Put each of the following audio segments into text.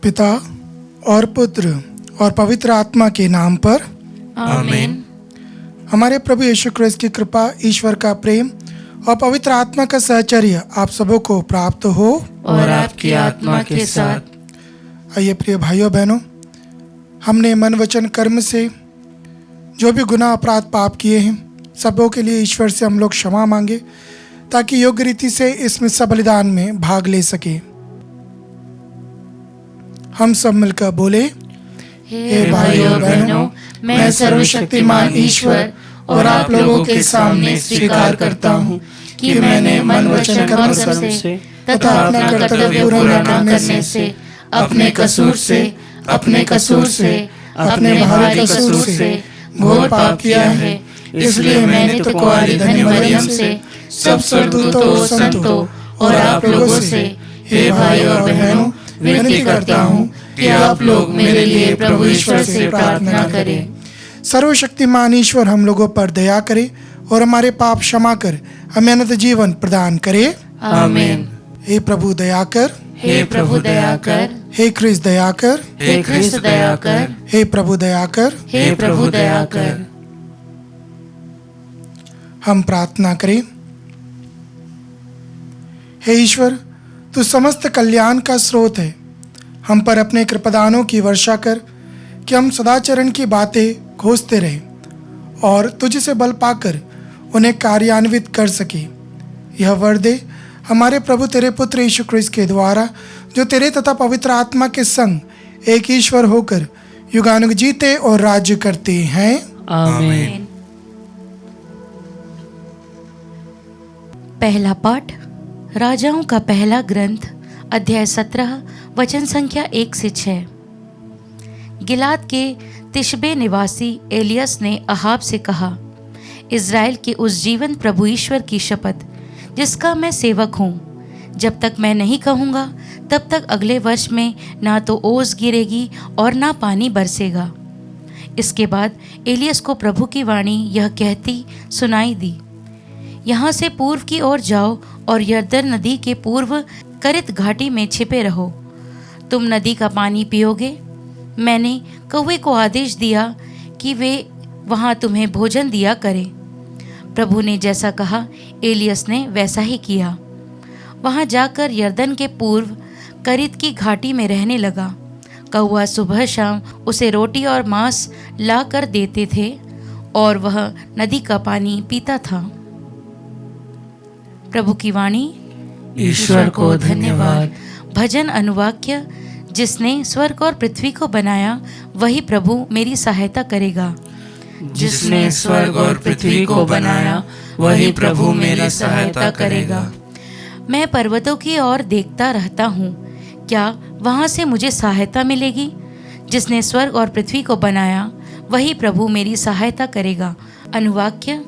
पिता और पुत्र और पवित्र आत्मा के नाम पर आमीन। हमारे प्रभु यीशु क्रिस्त की कृपा, ईश्वर का प्रेम और पवित्र आत्मा का सहचर्य आप सबों को प्राप्त हो और आपकी आत्मा के साथ। आइए प्रिय भाइयों बहनों, हमने मन वचन कर्म से जो भी गुनाह अपराध पाप किए हैं, सबों के लिए ईश्वर से हम लोग क्षमा मांगे ताकि योग्य रीति से इसमें सब बलिदान में भाग ले सके। हम सब मिलकर बोले, हे भाइयों बहनों, मैं सर्वशक्तिमान ईश्वर और आप लोगों के सामने स्वीकार करता हूँ कि मैंने मन वचन कर्म से तथा अपना कर्तव्य पूरा न करने से, अपने कसूर से अपने भारी कसूर से घोर पाप किया है। इसलिए मैंने तो कुंवारी धन्य मरियम से, सब स्वर्गदूतों, संतों और आप लोगों से, हे भाइयों और बहनों, विनती करता हूँ कि आप लोग मेरे लिए प्रभु ईश्वर से प्रार्थना करें। सर्वशक्तिमान ईश्वर हम लोगों पर दया करे और हमारे पाप क्षमा कर हमें अनंत जीवन प्रदान करे। आमीन। हे प्रभु दया कर, हे प्रभु दया कर, हे ख्रिस्त दया कर, हे ख्रिस्त दया कर, हे प्रभु दया कर। हे प्रभु दया कर। हम प्रार्थना करें। हे ईश्वर, तू समस्त कल्याण का स्रोत है। हम पर अपने कृपादानों की वर्षा कर कि हम सदाचरण की बातें खोजते रहें और तुझसे बल पाकर उन्हें कार्यान्वित कर सके। यह वर दे हमारे प्रभु तेरे पुत्र यीशु क्रिस्त के द्वारा, जो तेरे तथा पवित्र आत्मा के संग एक ईश्वर होकर युगानुग जीते और राज्य करते हैं। आमीन। पहला पाठ राजाओं का पहला ग्रंथ, अध्याय 17, वचन संख्या 1 से 6। गिलाद के तिशबे निवासी एलियस ने अहाब से कहा, इज़राइल के उस जीवन प्रभु ईश्वर की शपथ जिसका मैं सेवक हूँ, जब तक मैं नहीं कहूँगा तब तक अगले वर्ष में ना तो ओस गिरेगी और ना पानी बरसेगा। इसके बाद एलियस को प्रभु की वाणी यह कहती सुनाई दी, यहाँ से पूर्व की ओर जाओ और यरदन नदी के पूर्व करित घाटी में छिपे रहो। तुम नदी का पानी पियोगे। मैंने कौवे को आदेश दिया कि वे वहाँ तुम्हें भोजन दिया करें। प्रभु ने जैसा कहा, एलियस ने वैसा ही किया। वहाँ जाकर यरदन के पूर्व करित की घाटी में रहने लगा। कौवा सुबह शाम उसे रोटी और मांस ला कर देते थे और वह नदी का पानी पीता था। प्रभु की वाणी। ईश्वर को धन्यवाद। भजन अनुवाक्य। जिसने स्वर्ग और पृथ्वी को बनाया वही प्रभु मेरी सहायता करेगा। जिसने स्वर्ग और पृथ्वी को बनाया वही प्रभु मेरी सहायता करेगा। मैं पर्वतों की ओर देखता रहता हूँ, क्या वहाँ से मुझे सहायता मिलेगी? जिसने स्वर्ग और पृथ्वी को बनाया वही प्रभु मेरी सहायता करेगा। अनुवाक्य।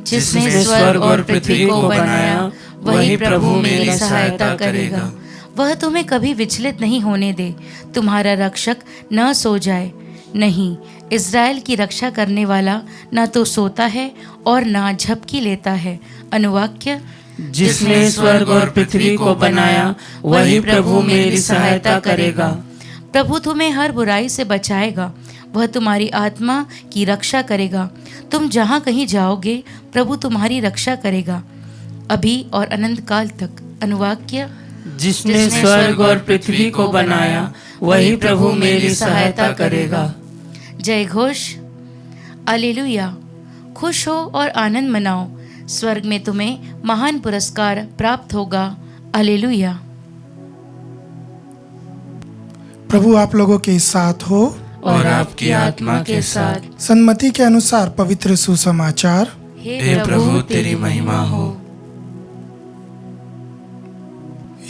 जिसने स्वर्ग और पृथ्वी को बनाया वही प्रभु मेरी सहायता करेगा। वह तुम्हें कभी विचलित नहीं होने दे, तुम्हारा रक्षक न सो जाए। नहीं, इज़राइल की रक्षा करने वाला न तो सोता है और न झपकी लेता है। अनुवाक्य। जिसने स्वर्ग और पृथ्वी को बनाया वही प्रभु मेरी सहायता करेगा। प्रभु तुम्हें हर बुराई से बचाएगा, वह तुम्हारी आत्मा की रक्षा करेगा। तुम जहाँ कहीं जाओगे प्रभु तुम्हारी रक्षा करेगा, अभी और अनंत काल तक। अनुवाक्य। जिसने स्वर्ग और पृथ्वी को बनाया वही प्रभु मेरी सहायता करेगा। जय घोष। हालेलुया। खुश हो और आनंद मनाओ, स्वर्ग में तुम्हें महान पुरस्कार प्राप्त होगा। हालेलुया। प्रभु आप लोगों के साथ हो और आपकी आत्मा के साथ। सन्मति के अनुसार पवित्र सुसमाचार। हे प्रभु तेरी महिमा हो।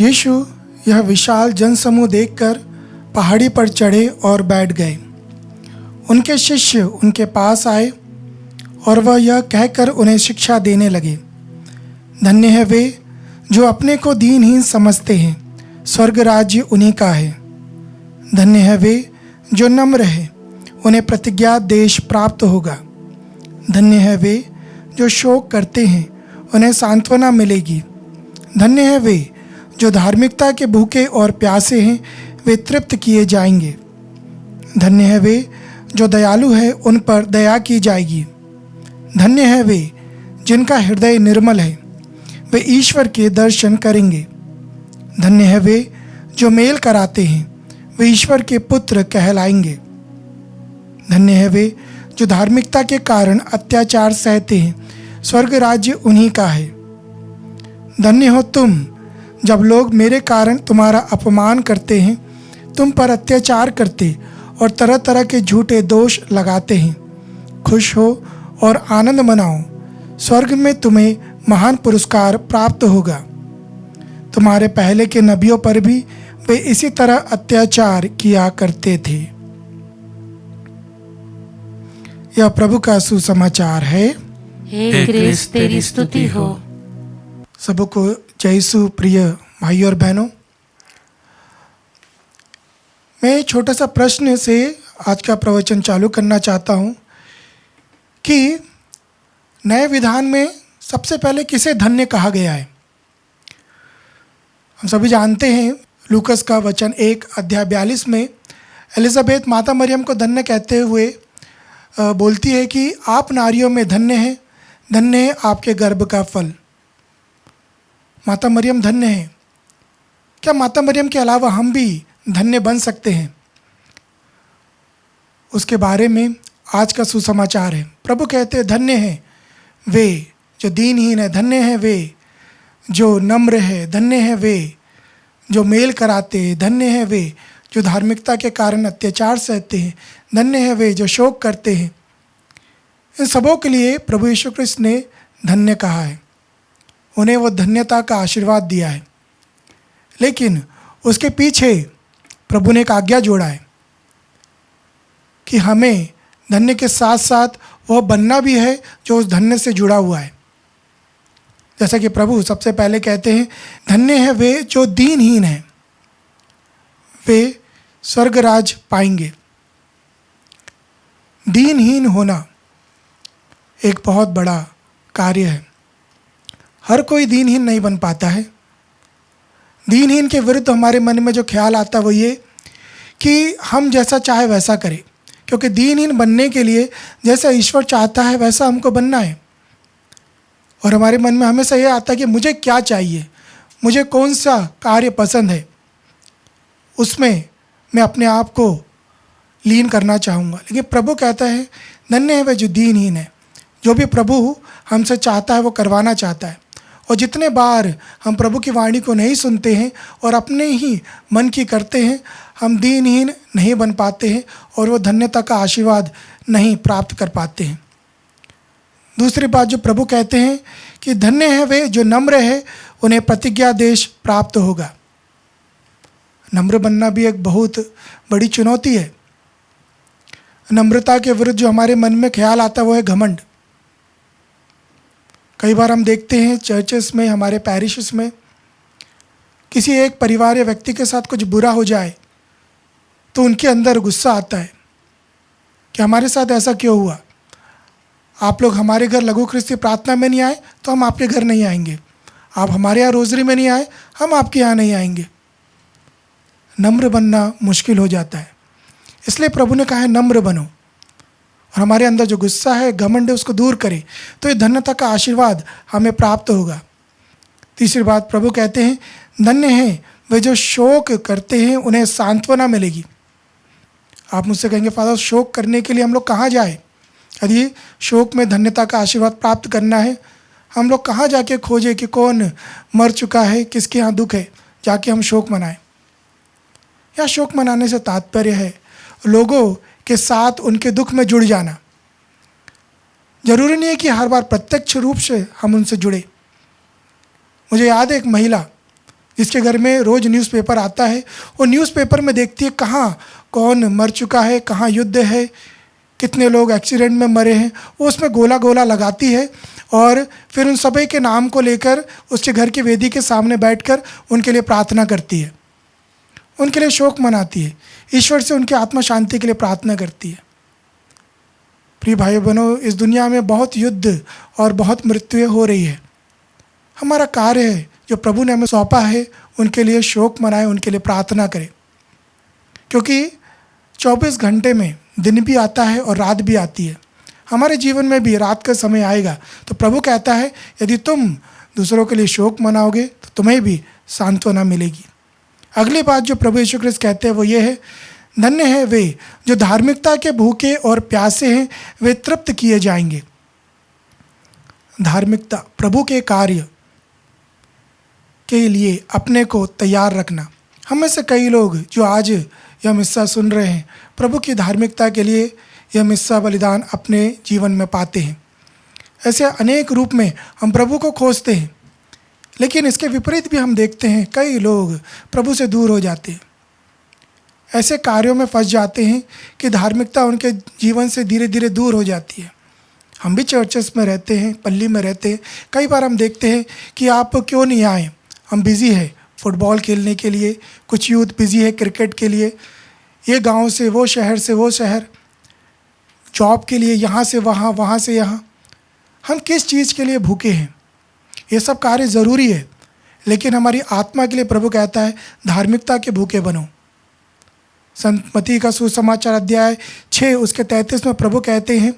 यीशु यह विशाल जनसमूह देखकर पहाड़ी पर चढ़े और बैठ गए। उनके शिष्य उनके पास आए और वह यह कहकर उन्हें शिक्षा देने लगे, धन्य है वे जो अपने को दीनहीन समझते हैं, स्वर्ग राज्य उन्हीं का है। धन्य है वे जो नम्र है, उन्हें प्रतिज्ञात देश प्राप्त होगा। धन्य है वे जो शोक करते हैं, उन्हें सांत्वना मिलेगी। धन्य है वे जो धार्मिकता के भूखे और प्यासे हैं, वे तृप्त किए जाएंगे। धन्य है वे जो दयालु है, उन पर दया की जाएगी। धन्य है वे जिनका हृदय निर्मल है, वे ईश्वर के दर्शन करेंगे। धन्य है वे जो मेल कराते हैं, वे ईश्वर के पुत्र कहलाएंगे। धन्य है वे जो धार्मिकता के कारण अत्याचार सहते हैं, स्वर्ग राज्य उन्हीं का है। धन्य हो तुम जब लोग मेरे कारण तुम्हारा अपमान करते हैं, तुम पर अत्याचार करते और तरह तरह के झूठे दोष लगाते हैं। खुश हो और आनंद मनाओ, स्वर्ग में तुम्हें महान पुरस्कार प्राप्त होगा। तुम्हारे पहले के नबियों पर भी वे इसी तरह अत्याचार किया करते थे। यह प्रभु का सुसमाचार है। हे क्रिस्त तेरी स्तुति हो। सबको जय यीशु। प्रिय भाई और बहनों, मैं छोटा सा प्रश्न से आज का प्रवचन चालू करना चाहता हूँ कि नए विधान में सबसे पहले किसे धन्य कहा गया है। हम सभी जानते हैं लूकस का वचन 1 अध्याय 42 में एलिजाबेथ माता मरियम को धन्य कहते हुए बोलती है कि आप नारियों में धन्य हैं, धन्य है आपके गर्भ का फल। माता मरियम धन्य है। क्या माता मरियम के अलावा हम भी धन्य बन सकते हैं? उसके बारे में आज का सुसमाचार है। प्रभु कहते हैं धन्य हैं वे जो दीनहीन है, धन्य हैं वे जो नम्र है, धन्य हैं वे जो मेल कराते हैं, धन्य हैं वे जो धार्मिकता के कारण अत्याचार सहते हैं, धन्य हैं वे जो शोक करते हैं। इन सबों के लिए प्रभु यीशु क्रिस्त ने धन्य कहा है, उन्हें वो धन्यता का आशीर्वाद दिया है। लेकिन उसके पीछे प्रभु ने एक आज्ञा जोड़ा है कि हमें धन्य के साथ साथ वह बनना भी है जो उस धन्य से जुड़ा हुआ है। जैसा कि प्रभु सबसे पहले कहते हैं धन्य है वे जो दीनहीन हैं, वे स्वर्ग राज पाएंगे। दीनहीन होना एक बहुत बड़ा कार्य है। हर कोई दीनहीन नहीं बन पाता है। दीनहीन के विरुद्ध हमारे मन में जो ख्याल आता है वो ये कि हम जैसा चाहे वैसा करें, क्योंकि दीनहीन बनने के लिए जैसा ईश्वर चाहता है वैसा हमको बनना है। और हमारे मन में हमेशा ये आता है कि मुझे क्या चाहिए, मुझे कौन सा कार्य पसंद है, उसमें मैं अपने आप को लीन करना चाहूँगा। लेकिन प्रभु कहता है धन्य है वे जो दीनहीन है। जो भी प्रभु हमसे चाहता है वो करवाना चाहता है। और जितने बार हम प्रभु की वाणी को नहीं सुनते हैं और अपने ही मन की करते हैं, हम दीनहीन नहीं बन पाते हैं और वो धन्यता का आशीर्वाद नहीं प्राप्त कर पाते हैं। दूसरी बात जो प्रभु कहते हैं कि धन्य है वे जो नम्र है, उन्हें प्रतिज्ञा देश प्राप्त होगा। नम्र बनना भी एक बहुत बड़ी चुनौती है। नम्रता के विरुद्ध जो हमारे मन में ख्याल आता है वो है घमंड। कई बार हम देखते हैं चर्चेस में, हमारे पैरिशेस में, किसी एक परिवार या व्यक्ति के साथ कुछ बुरा हो जाए तो उनके अंदर गुस्सा आता है कि हमारे साथ ऐसा क्यों हुआ। आप लोग हमारे घर लघु ख्रिस्ती प्रार्थना में नहीं आए तो हम आपके घर नहीं आएंगे। आप हमारे यहाँ रोजरी में नहीं आए, हम आपके यहाँ नहीं आएंगे। नम्र बनना मुश्किल हो जाता है। इसलिए प्रभु ने कहा है नम्र बनो और हमारे अंदर जो गुस्सा है, घमंड है, उसको दूर करें, तो ये धन्यता का आशीर्वाद हमें प्राप्त होगा। तीसरी बात प्रभु कहते हैं धन्य हैं वे जो शोक करते हैं, उन्हें सांत्वना मिलेगी। आप मुझसे कहेंगे फादर शोक करने के लिए हम लोग कहाँ जाए? यदि शोक में धन्यता का आशीर्वाद प्राप्त करना है, हम लोग कहाँ जाके खोजें कि कौन मर चुका है, किसके यहाँ दुख है, जाके हम शोक मनाएं। या शोक मनाने से तात्पर्य है लोगों के साथ उनके दुख में जुड़ जाना। जरूरी नहीं है कि हर बार प्रत्यक्ष रूप से हम उनसे जुड़े। मुझे याद है एक महिला जिसके घर में रोज़ न्यूज़पेपर आता है, वो न्यूज़पेपर में देखती है कहाँ कौन मर चुका है, कहाँ युद्ध है, कितने लोग एक्सीडेंट में मरे हैं। वो उसमें गोला गोला लगाती है और फिर उन सभी के नाम को लेकर उसके घर की वेदी के सामने बैठकर उनके लिए प्रार्थना करती है, उनके लिए शोक मनाती है, ईश्वर से उनकी आत्मा शांति के लिए प्रार्थना करती है। प्रिय भाई बहनों, इस दुनिया में बहुत युद्ध और बहुत मृत्युएं हो रही है। हमारा कार्य है जो प्रभु ने हमें सौंपा है, उनके लिए शोक मनाएं, उनके लिए प्रार्थना करें। क्योंकि 24 घंटे में दिन भी आता है और रात भी आती है। हमारे जीवन में भी रात का समय आएगा। तो प्रभु कहता है यदि तुम दूसरों के लिए शोक मनाओगे तो तुम्हें भी सांत्वना मिलेगी। अगली बात जो प्रभु यीशु ख्रिस्त कहते हैं वो ये है, धन्य है वे जो धार्मिकता के भूखे और प्यासे हैं, वे तृप्त किए जाएंगे। धार्मिकता, प्रभु के कार्य के लिए अपने को तैयार रखना। हम में से कई लोग जो आज यह मिस्सा सुन रहे हैं, प्रभु की धार्मिकता के लिए यह मिस्सा बलिदान अपने जीवन में पाते हैं। ऐसे अनेक रूप में हम प्रभु को खोजते हैं, लेकिन इसके विपरीत भी हम देखते हैं कई लोग प्रभु से दूर हो जाते हैं, ऐसे कार्यों में फंस जाते हैं कि धार्मिकता उनके जीवन से धीरे धीरे दूर हो जाती है। हम भी चर्चेस में रहते हैं, पल्ली में रहते हैं, कई बार हम देखते हैं कि आप क्यों नहीं आए, हम बिज़ी है फुटबॉल खेलने के लिए, कुछ यूथ बिज़ी है क्रिकेट के लिए, ये गांव से वो शहर से वो शहर, जॉब के लिए यहाँ से वहाँ, वहाँ से यहाँ। हम किस चीज़ के लिए भूखे हैं? ये सब कार्य ज़रूरी है, लेकिन हमारी आत्मा के लिए प्रभु कहता है धार्मिकता के भूखे बनो। संत मत्ती का सुसमाचार अध्याय 6 उसके 33 में प्रभु कहते हैं,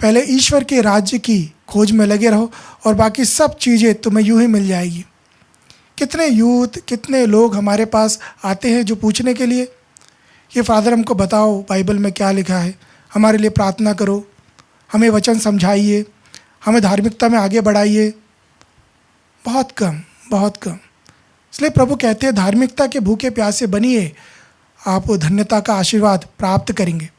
पहले ईश्वर के राज्य की खोज में लगे रहो और बाकी सब चीज़ें तुम्हें यूं ही मिल जाएगी। कितने यूथ, कितने लोग हमारे पास आते हैं जो पूछने के लिए, ये फादर हमको बताओ बाइबल में क्या लिखा है, हमारे लिए प्रार्थना करो, हमें वचन समझाइए, हमें धार्मिकता में आगे बढ़ाइए। बहुत कम, बहुत कम। इसलिए प्रभु कहते हैं धार्मिकता के भूखे प्यासे बनिए, आप धन्यता का आशीर्वाद प्राप्त करेंगे।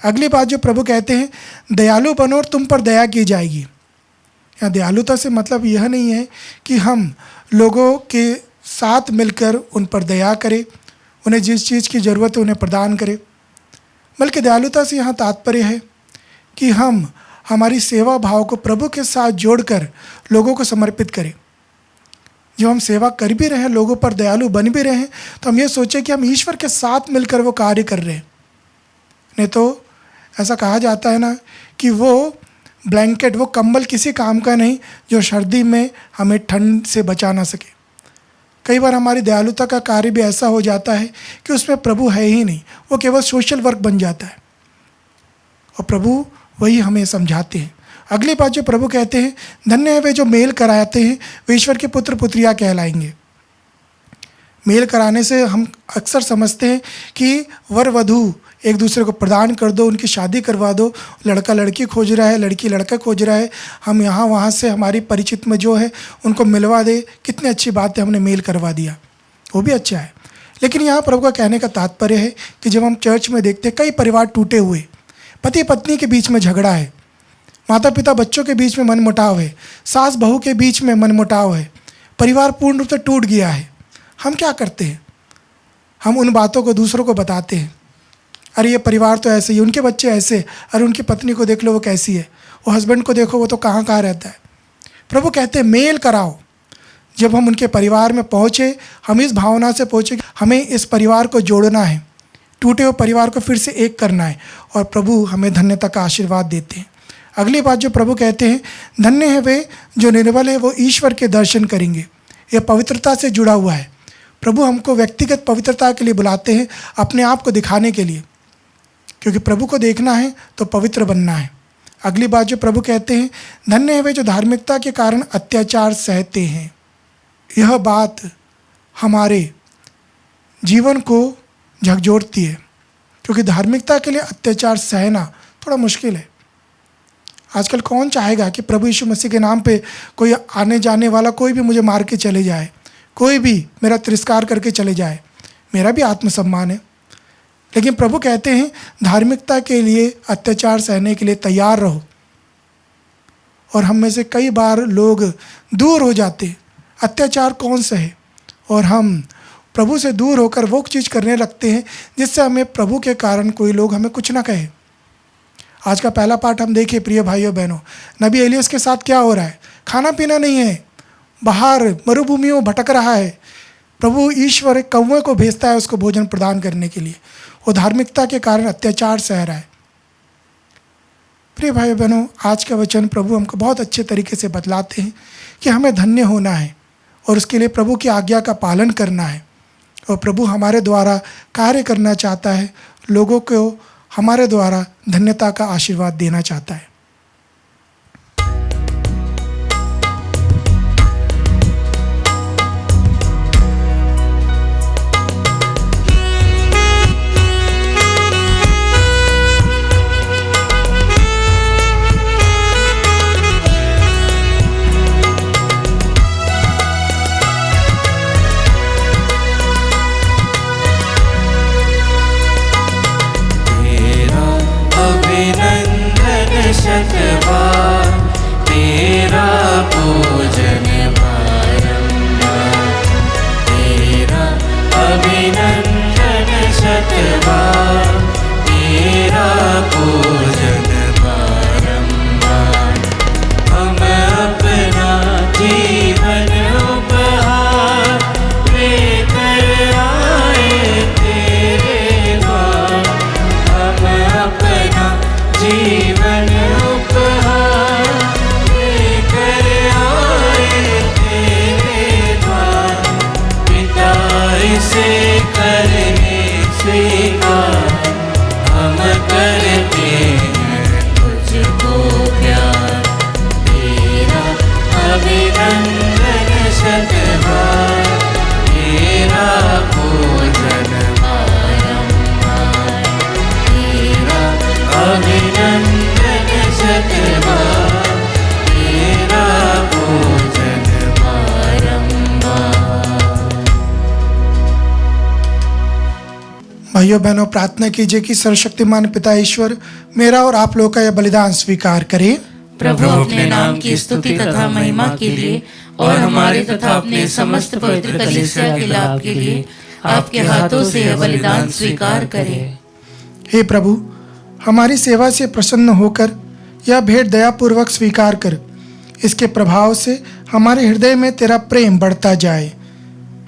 अगली बात जो प्रभु कहते हैं, दयालु बनो और तुम पर दया की जाएगी। यहाँ दयालुता से मतलब यह नहीं है कि हम लोगों के साथ मिलकर उन पर दया करें, उन्हें जिस चीज़ की ज़रूरत है उन्हें प्रदान करें, बल्कि दयालुता से यहाँ तात्पर्य है कि हम हमारी सेवा भाव को प्रभु के साथ जोड़कर लोगों को समर्पित करें। जो हम सेवा कर भी रहे हैं, लोगों पर दयालु बन भी रहे हैं, तो हम ये सोचें कि हम ईश्वर के साथ मिलकर वो कार्य कर रहे हैं। नहीं तो ऐसा कहा जाता है ना कि वो ब्लैंकेट, वो कंबल किसी काम का नहीं जो सर्दी में हमें ठंड से बचा ना सके। कई बार हमारी दयालुता का कार्य भी ऐसा हो जाता है कि उसमें प्रभु है ही नहीं, वो केवल सोशल वर्क बन जाता है, और प्रभु वही हमें समझाते हैं। अगली बात जो प्रभु कहते हैं, धन्य है वे जो मेल कराते हैं, वे ईश्वर के पुत्र पुत्रियाँ कहलाएंगे। मेल कराने से हम अक्सर समझते हैं कि वर वधू एक दूसरे को प्रदान कर दो, उनकी शादी करवा दो, लड़का लड़की खोज रहा है, लड़की लड़का खोज रहा है, हम यहाँ वहाँ से हमारी परिचित में जो है उनको मिलवा दे। कितनी अच्छी बात है, हमने मेल करवा दिया, वो भी अच्छा है। लेकिन यहाँ प्रभु का कहने का तात्पर्य है कि जब हम चर्च में देखते हैं कई परिवार टूटे हुए, पति पत्नी के बीच में झगड़ा है, माता पिता बच्चों के बीच में मनमुटाव है, सास बहू के बीच में मनमुटाव है, परिवार पूर्ण रूप से टूट गया है, हम क्या करते हैं? हम उन बातों को दूसरों को बताते हैं, अरे ये परिवार तो ऐसे ही, उनके बच्चे ऐसे, अरे उनकी पत्नी को देख लो वो कैसी है, वो हस्बैंड को देखो वो तो कहाँ कहाँ रहता है। प्रभु कहते हैं मेल कराओ। जब हम उनके परिवार में पहुँचे, हम इस भावना से पहुँचे हमें इस परिवार को जोड़ना है, टूटे हुए परिवार को फिर से एक करना है, और प्रभु हमें धन्यता का आशीर्वाद देते हैं। अगली बात जो प्रभु कहते हैं, धन्य है वे जो निर्बल है, वो ईश्वर के दर्शन करेंगे। यह पवित्रता से जुड़ा हुआ है। प्रभु हमको व्यक्तिगत पवित्रता के लिए बुलाते हैं, अपने आप को दिखाने के लिए, क्योंकि प्रभु को देखना है तो पवित्र बनना है। अगली बात जो प्रभु कहते हैं, धन्य है वे जो धार्मिकता के कारण अत्याचार सहते हैं। यह बात हमारे जीवन को झकझोरती है, क्योंकि धार्मिकता के लिए अत्याचार सहना थोड़ा मुश्किल है। आजकल कौन चाहेगा कि प्रभु यीशु मसीह के नाम पे कोई आने जाने वाला कोई भी मुझे मार के चले जाए, कोई भी मेरा तिरस्कार करके चले जाए? मेरा भी आत्मसम्मान है। लेकिन प्रभु कहते हैं धार्मिकता के लिए अत्याचार सहने के लिए तैयार रहो। और हम में से कई बार लोग दूर हो जाते, अत्याचार कौन सहे, और हम प्रभु से दूर होकर वो चीज़ करने लगते हैं जिससे हमें प्रभु के कारण कोई लोग हमें कुछ ना कहे। आज का पहला पाठ हम देखें प्रिय भाइयों बहनों, नबी एलियस के साथ क्या हो रहा है? खाना पीना नहीं है, बाहर मरुभूमियों भटक रहा है। प्रभु ईश्वर एक कौवे को भेजता है उसको भोजन प्रदान करने के लिए। वो धार्मिकता के कारण अत्याचार सह रहा है। प्रिय भाइयों बहनों, आज का वचन प्रभु हमको बहुत अच्छे तरीके से बतलाते हैं कि हमें धन्य होना है और उसके लिए प्रभु की आज्ञा का पालन करना है। और प्रभु हमारे द्वारा कार्य करना चाहता है, लोगों को हमारे द्वारा धन्यता का आशीर्वाद देना चाहता है। शतबार तेरा पूजन बारंबार, तेरा अभिनंदन शतबार, तेरा पूजन बारंबार। हम अपना जीवन उपहार लेकर आए तेरे द्वार, हम अपना जीवन उपहार लेकर आए तेरे द्वार। पिता इसे करने स्वीकार, हम करते हैं तुझको प्यार, तेरा अभिनंदन शतबार, तेरा पूजन बारंबार, तेरा अभिनंदन शतबार, तेरा पूजन बारंबार। भाइयों बहनों, प्रार्थना कीजिए कि सर्वशक्तिमान पिता ईश्वर मेरा और आप लोगों का यह बलिदान स्वीकार करे। प्रभु अपने नाम की स्तुति तथा महिमा के लिए और हमारे तथा अपने समस्त पवित्र कलीसिया के लाभ के लिए आपके हाथों से यह बलिदान स्वीकार करे। हे प्रभु, हमारी सेवा से प्रसन्न होकर यह भेंट दयापूर्वक स्वीकार कर, इसके प्रभाव से हमारे हृदय में तेरा प्रेम बढ़ता जाए।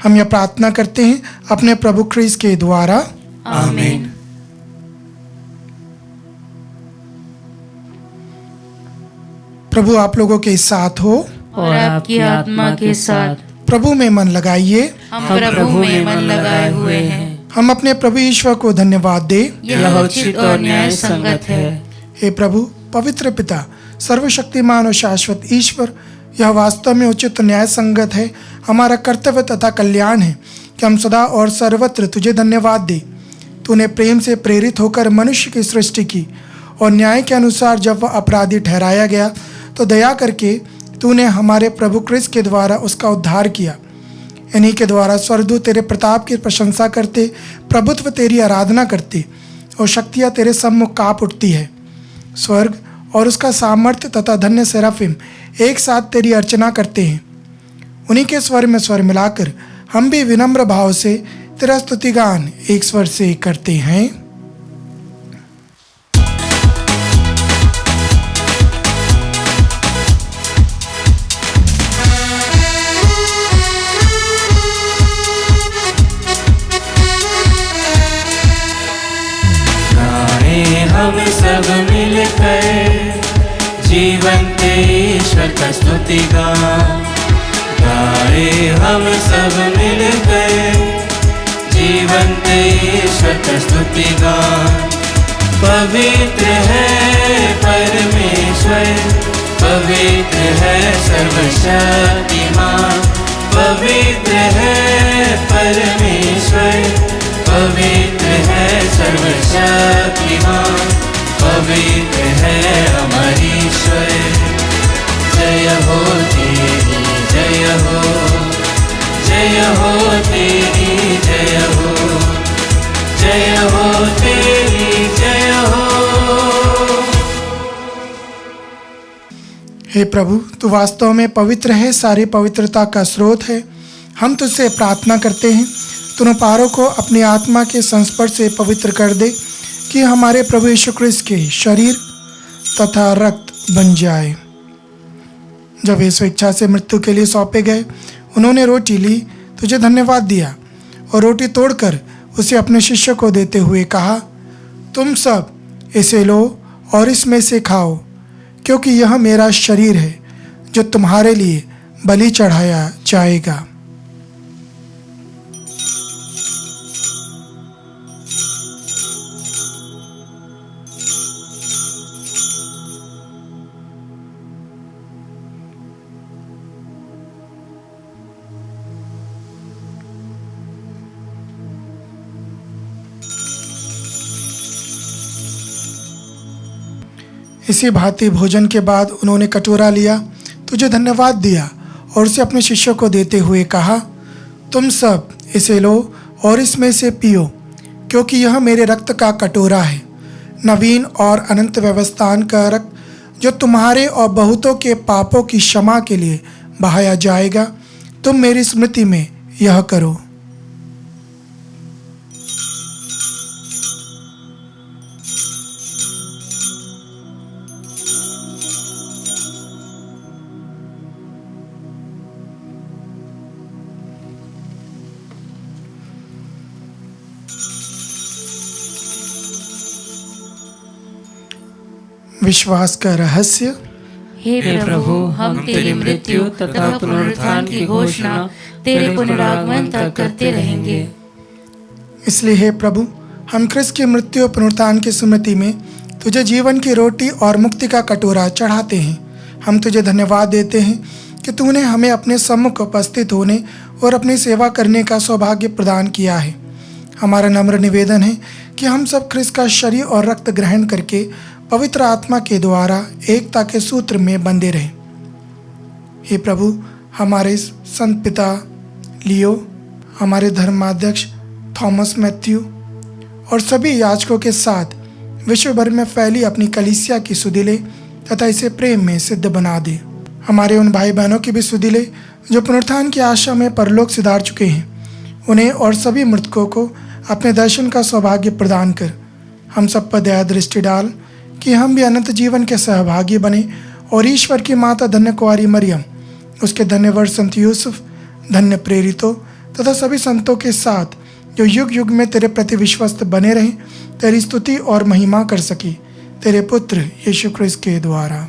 हम यह प्रार्थना करते हैं अपने प्रभु क्रिस्त के द्वारा, आमीन। प्रभु आप लोगों के साथ हो और आपकी आत्मा के साथ। प्रभु में मन लगाइए। हम प्रभु में मन लगाए हुए हैं। हम अपने प्रभु ईश्वर को धन्यवाद दे। यह उचित और न्याय संगत है। हे प्रभु पवित्र पिता, सर्वशक्तिमान और शाश्वत ईश्वर, यह वास्तव में उचित न्याय संगत है, हमारा कर्तव्य तथा कल्याण है कि हम सदा और सर्वत्र तुझे धन्यवाद दे। तूने प्रेम से प्रेरित होकर मनुष्य की सृष्टि की और न्याय के अनुसार जब वह अपराधी ठहराया गया तो दया करके तूने हमारे प्रभु क्रिस्त के द्वारा उसका उद्धार किया। इन्हीं के द्वारा स्वर्गदूत तेरे प्रताप की प्रशंसा करते, प्रभुत्व तेरी आराधना करते और शक्तियाँ तेरे सम्मुख काँप उठती है। स्वर्ग और उसका सामर्थ्य तथा धन्य सेराफिम एक साथ तेरी अर्चना करते हैं। उन्हीं के स्वर में स्वर मिलाकर हम भी विनम्र भाव से तेरा स्तुतिगान एक स्वर से करते हैं। हम सब मिलकर जीवंत ईश्वर का स्तुति गाए। हम सब मिलकर जीवंत ईश्वर का स्तुति गाए। पवित्र है परमेश्वर, पवित्र है सर्वशक्तिमान, पवित्र है परमेश्वर, पवित्र है सर्वशक्तिमान, पवित्र है हमारा ईश्वर। जय हो तेरी जय हो, जय हो तेरी जय हो, जय हो तेरी जय हो। हे प्रभु, तू वास्तव में पवित्र है, सारी पवित्रता का स्रोत है। हम तुझसे प्रार्थना करते हैं, तूने पारों को अपनी आत्मा के संस्पर्श से पवित्र कर दे कि हमारे प्रभु यीशु क्रिस्त के शरीर तथा रक्त बन जाए। जब वे स्वेच्छा से मृत्यु के लिए सौंपे गए, उन्होंने रोटी ली, तुझे धन्यवाद दिया और रोटी तोड़कर उसे अपने शिष्य को देते हुए कहा, तुम सब इसे लो और इसमें से खाओ, क्योंकि यह मेरा शरीर है जो तुम्हारे लिए बलि चढ़ाया जाएगा। इसी भांति भोजन के बाद उन्होंने कटोरा लिया, तुझे धन्यवाद दिया और उसे अपने शिष्यों को देते हुए कहा, तुम सब इसे लो और इसमें से पियो, क्योंकि यह मेरे रक्त का कटोरा है, नवीन और अनंत व्यवस्थान का रक्त, जो तुम्हारे और बहुतों के पापों की क्षमा के लिए बहाया जाएगा। तुम मेरी स्मृति में यह करो। विश्वास का रहस्य। हे प्रभु, हम तेरी मृत्यु तथा पुनरुत्थान की घोषणा तेरे पुनरागमन तक करते रहेंगे। इसलिए हे प्रभु, हम ख्रिस्त की मृत्यु पुनरुत्थान की स्मृति में तुझे जीवन की रोटी और मुक्ति का कटोरा चढ़ाते हैं। हम तुझे धन्यवाद देते हैं कि तूने हमें अपने सम्मुख उपस्थित होने और अपनी सेवा करने का सौभाग्य प्रदान किया है। हमारा नम्र निवेदन है कि हम सब ख्रिस्त का शरीर और रक्त ग्रहण करके पवित्र आत्मा के द्वारा एकता के सूत्र में बंधे रहें। हे प्रभु, हमारे संत पिता लियो, हमारे धर्माध्यक्ष थॉमस मैथ्यू और सभी याजकों के साथ विश्व भर में फैली अपनी कलीसिया की सुधि ले तथा इसे प्रेम में सिद्ध बना दे। हमारे उन भाई बहनों की भी सुधि ले जो पुनरुत्थान की आशा में परलोक सिधार चुके हैं। उन्हें और सभी मृतकों को अपने दर्शन का सौभाग्य प्रदान कर हम सब पर दया दृष्टि डाल कि हम भी अनंत जीवन के सहभागी बने और ईश्वर की माता धन्य कुंवारी मरियम, उसके धन्यवर संत यूसुफ, धन्य प्रेरितों तथा सभी संतों के साथ जो युग युग में तेरे प्रति विश्वस्त बने रहें, तेरी स्तुति और महिमा कर सके, तेरे पुत्र यीशु क्रिस्त के द्वारा।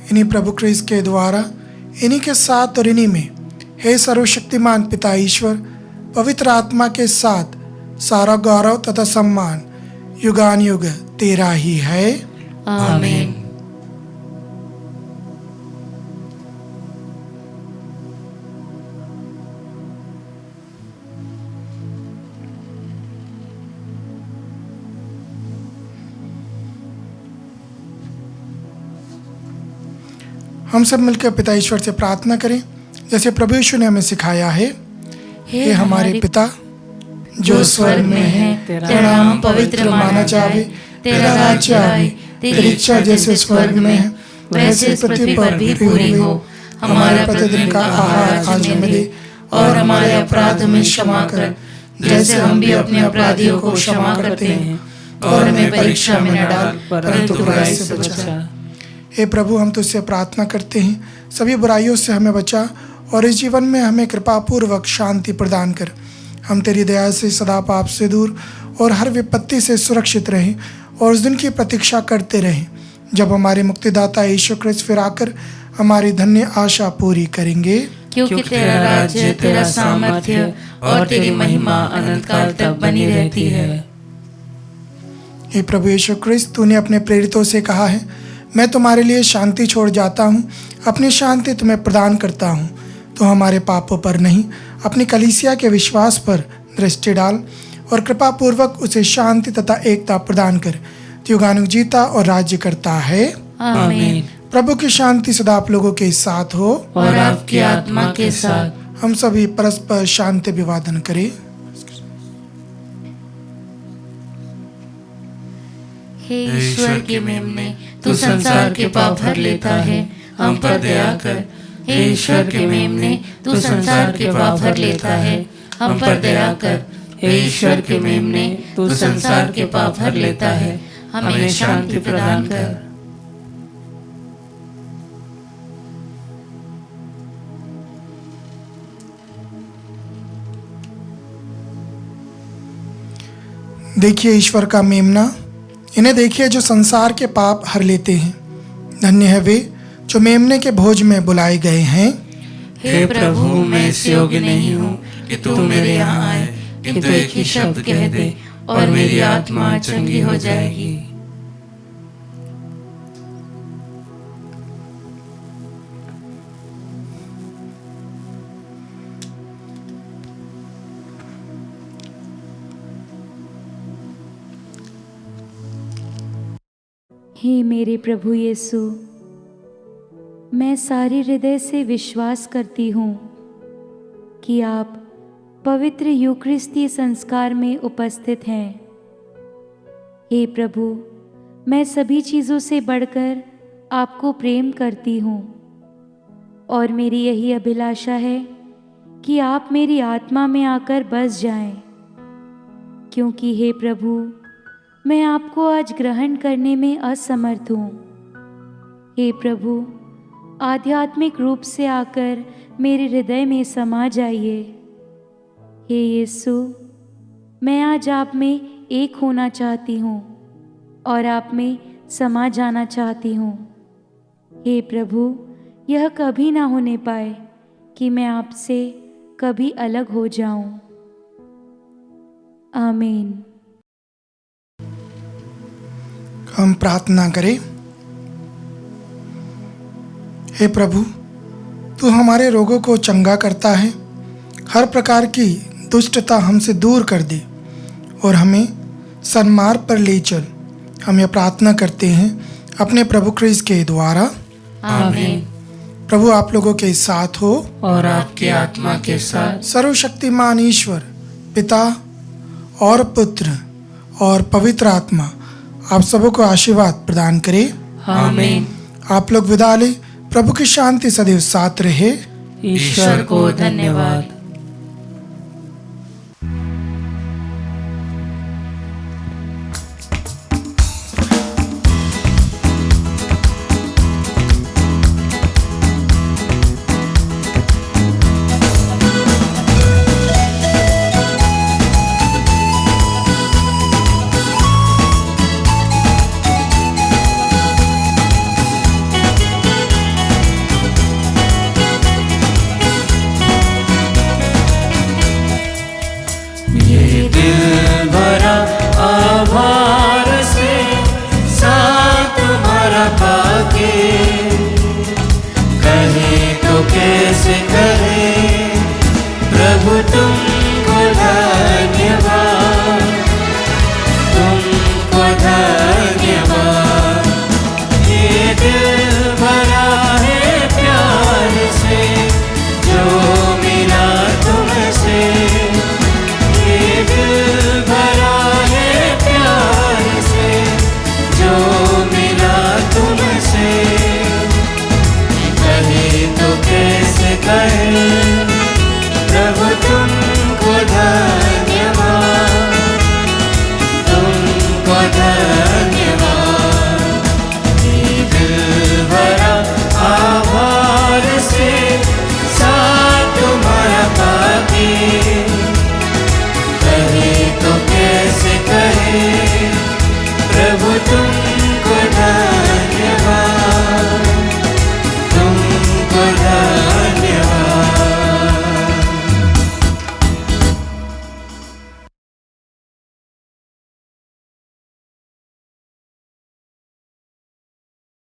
इन्हीं प्रभु क्रिस्त के द्वारा, इन्हीं के साथ और इन्हीं में, हे सर्वशक्तिमान पिता ईश्वर, पवित्र आत्मा के साथ सारा गौरव तथा सम्मान युगान युग तेरा ही है। आमीन। हम सब मिलकर पिता ईश्वर से प्रार्थना करें जैसे प्रभु यीशु ने हमें सिखाया है। हे हमारे पिता जो स्वर्ग में है, तेरा नाम पवित्र माना जावे, तेरा राज्य आवे, तेरी इच्छा जैसे स्वर्ग में है वैसे पृथ्वी पर भी पूरी हो। हमारा प्रतिदिन का आहार आज हमें दे और हमारे अपराध में क्षमा कर, जैसे हम भी अपने अपराधियों को क्षमा करते हैं, और हमें परीक्षा में न डाल परंतु बुराई से बचा। हे प्रभु, हम तुझसे प्रार्थना करते हैं, सभी बुराइयों से हमें बचा और इस जीवन में हमें कृपापूर्वक शांति प्रदान कर। हम तेरी दया से सदा पाप से दूर और हर विपत्ति से सुरक्षित रहें और उस दिन की प्रतीक्षा करते रहें जब हमारे मुक्तिदाता यीशु क्रिस्त फिर आकर हमारी धन्य आशा पूरी करेंगे। क्योंकि तेरा राज्य, तेरा सामर्थ्य और तेरी महिमा अनंत काल तक बनी रहती है। हे प्रभु यीशु क्रिस्त, तूने अपने प्रेरितों से कहा है, मैं तुम्हारे लिए शांति छोड़ जाता हूँ, अपनी शांति तुम्हें प्रदान करता हूँ। तो हमारे पापों पर नहीं, अपनी कलीसिया के विश्वास पर दृष्टि डाल और कृपापूर्वक उसे शांति तथा एकता प्रदान कर, युगानुग जीता और राज्य करता है। आमीन। प्रभु की शांति सदा आप लोगों के साथ हो और आपकी आत्मा के साथ। हम सभी परस्पर शांति अभिवादन करें। हे ईश्वर के मेमने, तू संसार के पाप भर लेता है, हम पर दया कर। हे ईश्वर के मेमने, तू संसार के पाप भर लेता है, हम पर दया कर। हे ईश्वर के मेमने, तू संसार के पाप भर लेता है, हमें शांति प्रदान कर। देखिए ईश्वर का मेमना, इन्हें देखिए जो संसार के पाप हर लेते हैं। धन्य है वे जो मेमने के भोज में बुलाए गए हैं। हे प्रभु, मैं इस योग्य नहीं हूँ कि तू मेरे यहाँ आए, किंतु एक ही शब्द कह दे और मेरी आत्मा चंगी हो जाएगी। हे मेरे प्रभु यीशु, मैं सारे हृदय से विश्वास करती हूँ कि आप पवित्र यूकरिस्ती संस्कार में उपस्थित हैं। हे प्रभु, मैं सभी चीज़ों से बढ़कर आपको प्रेम करती हूँ और मेरी यही अभिलाषा है कि आप मेरी आत्मा में आकर बस जाएं, क्योंकि हे प्रभु, मैं आपको आज ग्रहण करने में असमर्थ हूँ। हे प्रभु, आध्यात्मिक रूप से आकर मेरे हृदय में समा जाइए। हे यीशु, मैं आज आप में एक होना चाहती हूँ और आप में समा जाना चाहती हूँ। हे प्रभु, यह कभी ना होने पाए कि मैं आपसे कभी अलग हो जाऊं। आमीन। हम प्रार्थना करें। हे प्रभु, तू हमारे रोगों को चंगा करता है, हर प्रकार की दुष्टता हमसे दूर कर दे और हमें सन्मार्ग पर ले चल। हम यह प्रार्थना करते हैं अपने प्रभु क्रिस्त के द्वारा। आमीन। प्रभु आप लोगों के साथ हो और आपके आत्मा के साथ। सर्वशक्तिमान ईश्वर पिता और पुत्र और पवित्र आत्मा आप सबों को आशीर्वाद प्रदान करे। आमीन। आप लोग विदा ले। प्रभु की शांति सदैव साथ रहे। ईश्वर को धन्यवाद। कहे